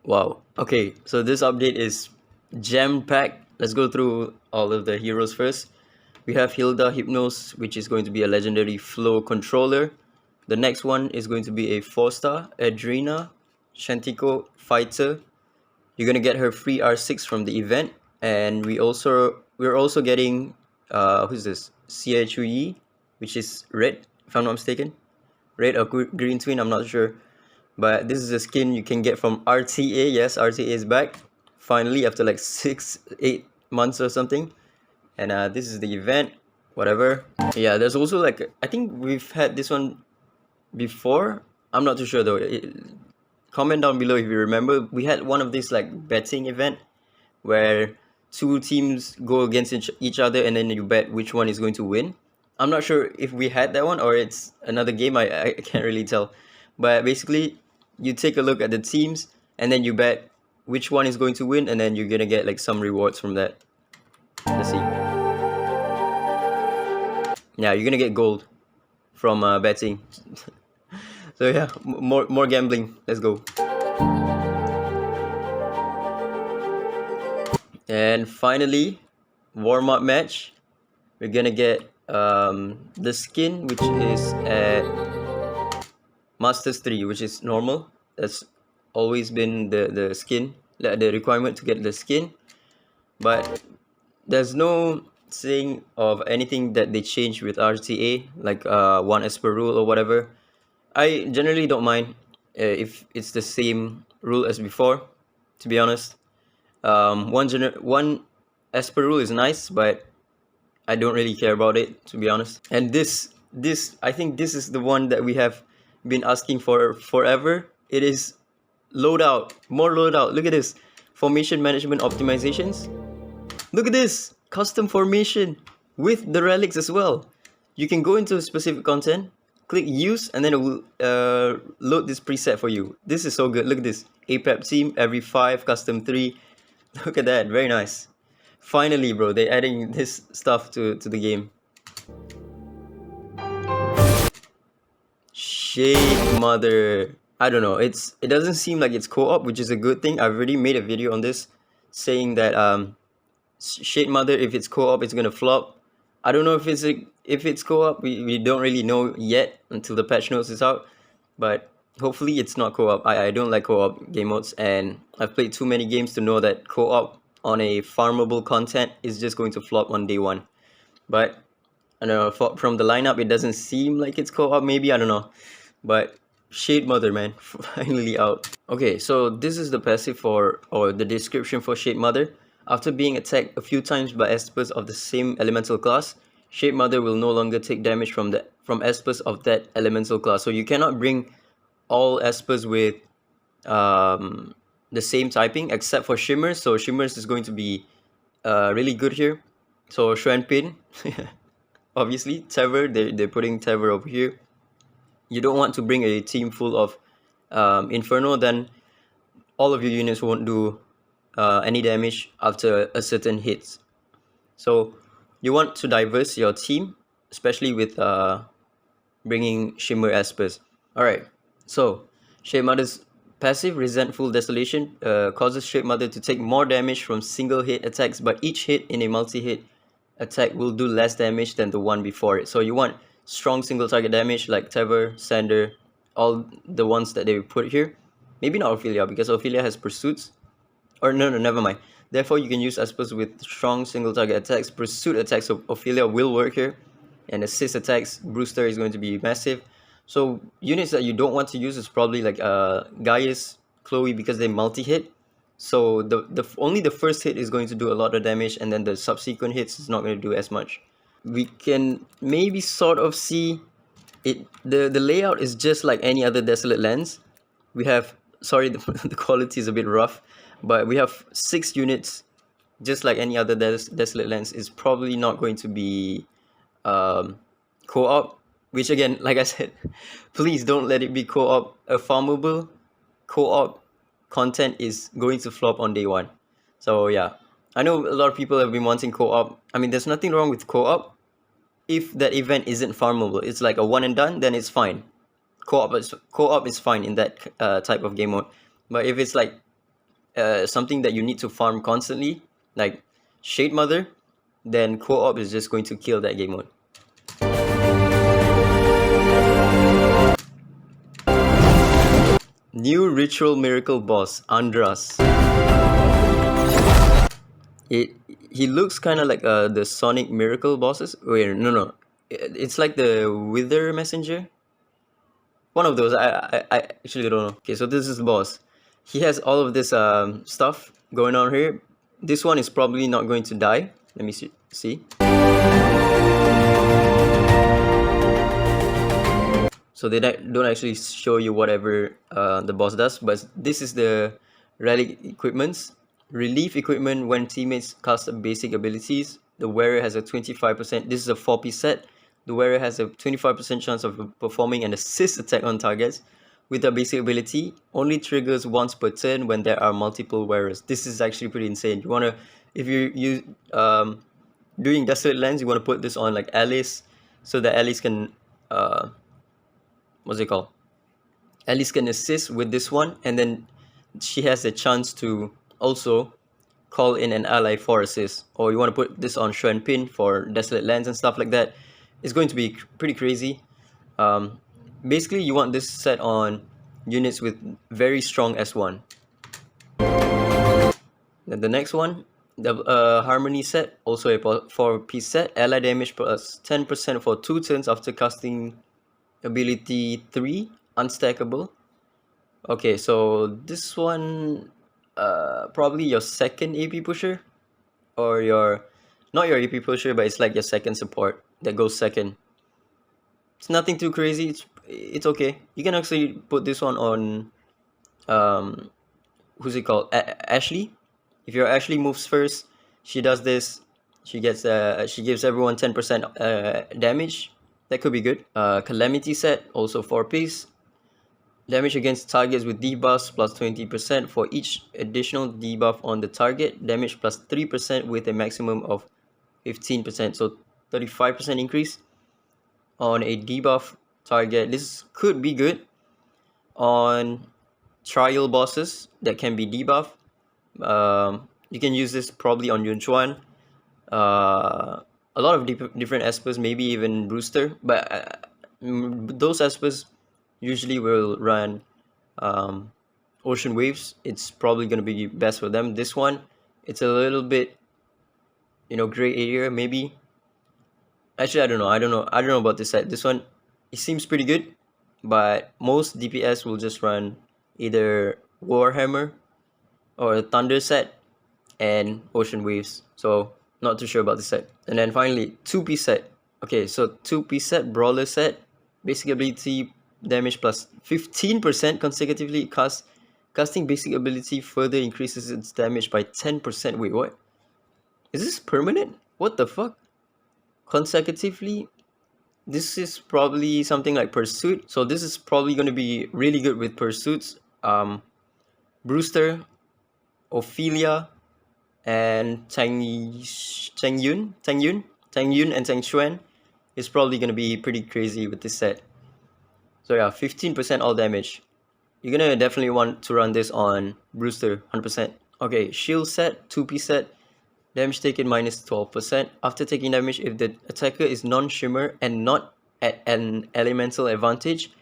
Wow. Okay, so this update is jam-packed. Let's go through all of the heroes first. We have Hilda Hypnos, which is going to be a legendary flow controller. The next one is going to be a 4-star Adrena Shantico fighter. You're gonna get her free R6 from the event, and we're also getting who's this? Xie Chuyi, which is red, if I'm not mistaken. Red or green twin, I'm not sure. But this is a skin you can get from RTA. Yes, RTA is back finally after like 6-8 months or something. And this is the event, whatever. Yeah, there's also like, I think we've had this one before. I'm not too sure though. Comment down below if you remember. We had one of these like betting event where two teams go against each other and then you bet which one is going to win. I'm not sure if we had that one or it's another game. I can't really tell. But basically, you take a look at the teams and then you bet which one is going to win, and then you're gonna get like some rewards from that. Let's see. Yeah, you're gonna get gold from betting. So yeah, more gambling. Let's go. And finally, warm-up match. We're gonna get the skin, which is at Masters 3, which is normal. That's always been the skin, the requirement to get the skin. But there's no saying of anything that they changed with RTA, like one as per rule or whatever. I generally don't mind if it's the same rule as before, to be honest. One as per rule is nice, but I don't really care about it, to be honest. And this I think this is the one that we have been asking for forever. It is loadout, more loadout. Look at this, formation management optimizations. Look at this, custom formation with the relics as well. You can go into specific content, click use, and then it will load this preset for you. This is so good. Look at this, APEP team every 5, custom 3. Look at that, very nice. Finally, bro, they're adding this stuff to the game. Shademother. I don't know. It doesn't seem like it's co-op, which is a good thing. I've already made a video on this saying that Shademother, if it's co-op, it's gonna flop. I don't know if it's co-op. We don't really know yet until the patch notes is out. But hopefully it's not co-op. I don't like co-op game modes, and I've played too many games to know that co-op on a farmable content is just going to flop on day one. But I don't know, from the lineup it doesn't seem like it's co-op, maybe, I don't know. But Shademother, man, finally out. Okay, so this is the passive or the description for Shademother. After being attacked a few times by Espers of the same elemental class, Shademother will no longer take damage from Espers of that elemental class. So you cannot bring all Espers with the same typing except for Shimmers. So Shimmers is going to be really good here. So Xuanpin, obviously Tever, they're putting Tever over here. You don't want to bring a team full of Inferno, then all of your units won't do any damage after a certain hits. So you want to diverse your team, especially with bringing Shimmer Espers. Alright, so Shademother's passive Resentful Desolation causes Shademother to take more damage from single hit attacks, but each hit in a multi-hit attack will do less damage than the one before it. So you want strong single target damage like Tever, Sander, all the ones that they put here. Maybe not Ophelia, because Ophelia has Pursuits. Or no, never mind. Therefore, you can use Espers with strong single target attacks. Pursuit attacks of Ophelia will work here. And assist attacks, Brewster is going to be massive. So units that you don't want to use is probably like Ggez, Chloe, because they multi-hit. So only the first hit is going to do a lot of damage, and then the subsequent hits is not going to do as much. We can maybe sort of see it. The layout is just like any other Desolate Lands. We have, sorry, the quality is a bit rough, but we have 6 units, just like any other Desolate Lands. Is probably not going to be co-op, which again, like I said, please don't let it be co-op. A farmable co-op content is going to flop on day one. So yeah, I know a lot of people have been wanting co-op. I mean, there's nothing wrong with co-op if that event isn't farmable. It's like a one and done, then it's fine. Co-op is fine in that type of game mode. But if it's like something that you need to farm constantly, like Shademother, then co-op is just going to kill that game mode. New Ritual Miracle boss, Andras. He looks kind of like the Sonic Miracle bosses. Wait, no. It's like the Wither Messenger. One of those. I actually don't know. Okay, so this is the boss. He has all of this stuff going on here. This one is probably not going to die. Let me see. So they don't actually show you whatever the boss does, but this is the relic equipments. Relief equipment when teammates cast basic abilities. The wearer has a 25%. This is a 4-piece set. The wearer has a 25% chance of performing an assist attack on targets with a basic ability. Only triggers once per turn when there are multiple wearers. This is actually pretty insane. You wanna, if you doing Desolate Lands, you wanna put this on like Alice, so that Alice can what's it called? Alice can assist with this one, and then she has a chance to also call in an ally for assist. Or you want to put this on Shren Pin for Desolate Lands and stuff like that. It's going to be pretty crazy. Basically, you want this set on units with very strong S1. Then the next one, the Harmony set, also a 4-piece set. Ally damage plus 10% for 2 turns after casting ability 3, unstackable. Okay, so this one, probably your second AP pusher, or not your AP pusher, but it's like your second support that goes second. It's nothing too crazy. It's okay. You can actually put this one on who's it called? Ashley. If your Ashley moves first, she does this. She gives everyone 10% damage. That could be good. Calamity set, also 4-piece. Damage against targets with debuffs plus 20% for each additional debuff on the target. Damage plus 3% with a maximum of 15%. So 35% increase on a debuff target. This could be good on trial bosses that can be debuffed. You can use this probably on Yunchuan. A lot of different espers, maybe even Brewster, but those espers usually will run Ocean Waves. It's probably going to be best for them. This one, it's a little bit, gray area maybe. Actually, I don't know about this set. This one, it seems pretty good, but most DPS will just run either Warhammer or Thunder set and Ocean Waves. So not too sure about this set. And then finally, 2-piece set. Okay, so 2-piece set, Brawler set, basic ability damage plus 15% consecutively. Casting basic ability further increases its damage by 10%. Wait, what? Is this permanent? What the fuck? Consecutively? This is probably something like Pursuit. So this is probably going to be really good with Pursuits. Brewster, Ophelia, and Tang Yun and Tang Xuan is probably going to be pretty crazy with this set. So yeah, 15% all damage. You're going to definitely want to run this on Brewster, 100%. Okay, shield set, 2-piece set. Damage taken minus 12%. After taking damage, if the attacker is non-shimmer and not at an elemental advantage,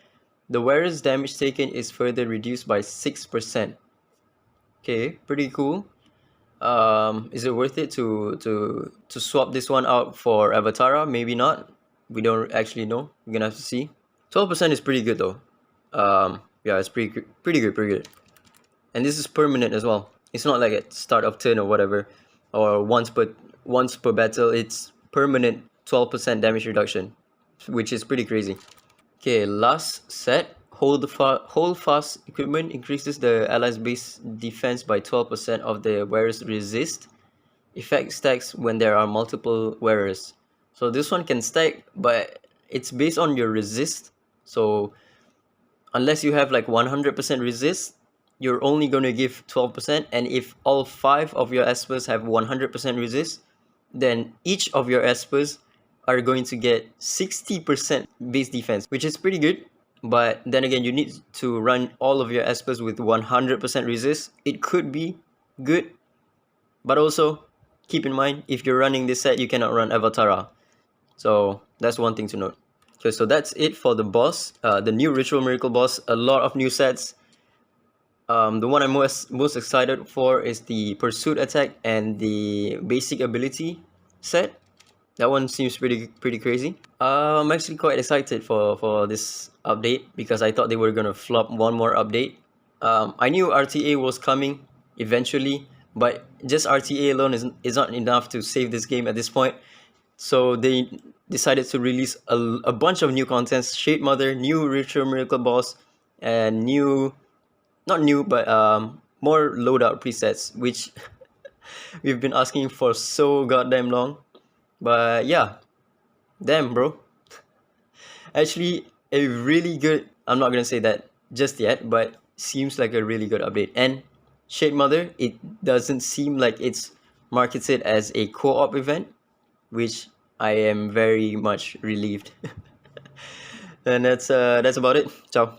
the wearer's damage taken is further reduced by 6%. Okay, pretty cool. Is it worth it to swap this one out for Avatara? Maybe not. We don't actually know. We're gonna have to see. 12% is pretty good though. Yeah, it's pretty good. And this is permanent as well. It's not like at start of turn or whatever, or once per battle. It's permanent 12% damage reduction, which is pretty crazy. Okay, last set. Hold fast equipment increases the ally's base defense by 12% of the wearer's resist. Effect stacks when there are multiple wearers. So this one can stack, but it's based on your resist. So unless you have like 100% resist, you're only going to give 12%. And if all 5 of your espers have 100% resist, then each of your espers are going to get 60% base defense, which is pretty good. but then again, you need to run all of your espers with 100% resist. It could be good, but also keep in mind, if you're running this set, you cannot run Avatara. So that's one thing to note. Okay, so that's it for the boss, the new Ritual Miracle boss. A lot of new sets. The one I'm most excited for is the Pursuit Attack and the Basic Ability set. That one seems pretty crazy. I'm actually quite excited for this update because I thought they were gonna flop one more update. I knew RTA was coming eventually, but just RTA alone is not enough to save this game at this point. So they decided to release a bunch of new contents: Shademother, new Ritual Miracle boss, and not new, but more loadout presets, which we've been asking for so goddamn long. But yeah, damn, bro. Actually, a really good. I'm not gonna say that just yet, but seems like a really good update. And Shademother, it doesn't seem like it's marketed as a co-op event, which I am very much relieved. And that's about it. Ciao.